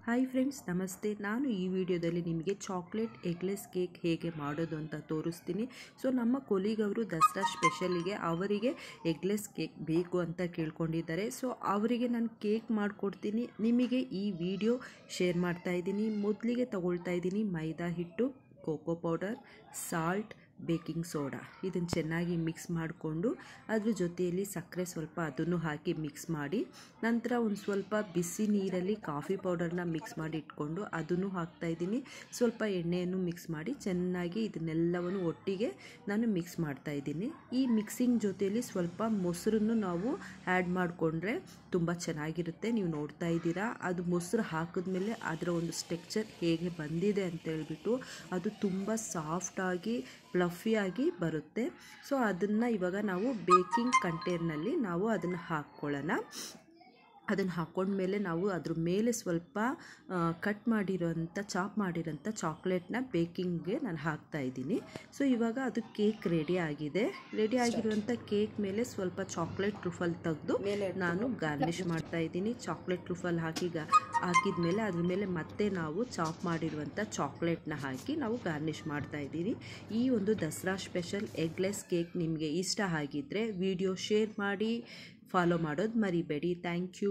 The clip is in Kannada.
ಹಾಯ್ ಫ್ರೆಂಡ್ಸ್, ನಮಸ್ತೆ. ನಾನು ಈ ವಿಡಿಯೋದಲ್ಲಿ ನಿಮಗೆ ಚಾಕ್ಲೇಟ್ ಎಗ್ಲೆಸ್ ಕೇಕ್ ಹೇಗೆ ಮಾಡೋದು ಅಂತ ತೋರಿಸ್ತೀನಿ. ಸೊ ನಮ್ಮ ಕೊಲೀಗವರು ದಸರಾ ಸ್ಪೆಷಲಿಗೆ ಅವರಿಗೆ ಎಗ್ಲೆಸ್ ಕೇಕ್ ಬೇಕು ಅಂತ ಕೇಳ್ಕೊಂಡಿದ್ದಾರೆ. ಸೊ ಅವರಿಗೆ ನಾನು ಕೇಕ್ ಮಾಡಿಕೊಡ್ತೀನಿ. ನಿಮಗೆ ಈ ವಿಡಿಯೋ ಶೇರ್ ಮಾಡ್ತಾ ಇದ್ದೀನಿ. ಮೊದಲಿಗೆ ತಗೊಳ್ತಾ ಇದ್ದೀನಿ ಮೈದಾ ಹಿಟ್ಟು, cocoa powder, salt, baking soda. ಇದನ್ನು ಚೆನ್ನಾಗಿ ಮಿಕ್ಸ್ ಮಾಡಿಕೊಂಡು ಅದ್ರ ಜೊತೆಯಲ್ಲಿ ಸಕ್ಕರೆ ಸ್ವಲ್ಪ ಅದನ್ನು ಹಾಕಿ ಮಿಕ್ಸ್ ಮಾಡಿ, ನಂತರ ಒಂದು ಸ್ವಲ್ಪ ಬಿಸಿ ನೀರಲ್ಲಿ ಕಾಫಿ ಪೌಡರ್ನ ಮಿಕ್ಸ್ ಮಾಡಿ ಇಟ್ಕೊಂಡು ಅದನ್ನು ಹಾಕ್ತಾಯಿದ್ದೀನಿ. ಸ್ವಲ್ಪ ಎಣ್ಣೆಯನ್ನು ಮಿಕ್ಸ್ ಮಾಡಿ ಚೆನ್ನಾಗಿ ಇದನ್ನೆಲ್ಲವನ್ನು ಒಟ್ಟಿಗೆ ನಾನು ಮಿಕ್ಸ್ ಮಾಡ್ತಾಯಿದ್ದೀನಿ. ಈ ಮಿಕ್ಸಿಂಗ್ ಜೊತೆಯಲ್ಲಿ ಸ್ವಲ್ಪ ಮೊಸರನ್ನು ನಾವು ಆ್ಯಡ್ ಮಾಡಿಕೊಂಡ್ರೆ ತುಂಬ ಚೆನ್ನಾಗಿರುತ್ತೆ. ನೀವು ನೋಡ್ತಾ ಇದ್ದೀರಾ, ಅದು ಮೊಸರು ಹಾಕಿದ್ಮೇಲೆ ಅದರ ಒಂದು ಸ್ಟ್ರಕ್ಚರ್ ಹೇಗೆ ಬಂದಿದೆ ಅಂತ ಹೇಳ್ಬಿಟ್ಟು ಅದು ತುಂಬ ಸಾಫ್ಟಾಗಿ ಫ್ಲಫಿಯಾಗಿ ಬರುತ್ತೆ. ಸೊ ಅದನ್ನು ಇವಾಗ ನಾವು ಬೇಕಿಂಗ್ ಕಂಟೇನರ್ನಲ್ಲಿ ನಾವು ಅದನ್ನು ಹಾಕ್ಕೊಳ್ಳೋಣ. ಅದನ್ನು ಹಾಕ್ಕೊಂಡ್ಮೇಲೆ ನಾವು ಅದ್ರ ಮೇಲೆ ಸ್ವಲ್ಪ ಚಾಪ್ ಮಾಡಿರೋಂಥ ಚಾಕ್ಲೇಟ್ನ ಬೇಕಿಂಗ್ಗೆ ನಾನು ಹಾಕ್ತಾಯಿದ್ದೀನಿ. ಸೊ ಇವಾಗ ಅದು ಕೇಕ್ ರೆಡಿ ಆಗಿರುವಂಥ ಕೇಕ್ ಮೇಲೆ ಸ್ವಲ್ಪ ಚಾಕ್ಲೇಟ್ ಟ್ರಫಲ್ ತೆಗೆದು ನಾನು ಗಾರ್ನಿಷ್ ಮಾಡ್ತಾಯಿದ್ದೀನಿ. ಚಾಕ್ಲೇಟ್ ಟ್ರಫಲ್ ಹಾಕಿದ್ಮೇಲೆ ಅದ್ರ ಮೇಲೆ ಮತ್ತೆ ನಾವು ಚಾಪ್ ಮಾಡಿರುವಂಥ ಚಾಕ್ಲೇಟ್ನ ಹಾಕಿ ನಾವು ಗಾರ್ನಿಷ್ ಮಾಡ್ತಾಯಿದ್ದೀವಿ. ಈ ಒಂದು ದಸರಾ ಸ್ಪೆಷಲ್ ಎಗ್ಲೆಸ್ ಕೇಕ್ ನಿಮಗೆ ಇಷ್ಟ ಆಗಿದ್ದರೆ ವಿಡಿಯೋ ಶೇರ್ ಮಾಡಿ, ಫಾಲೋ ಮಾಡೋದು ಮರಿಬೇಡಿ. Thank you.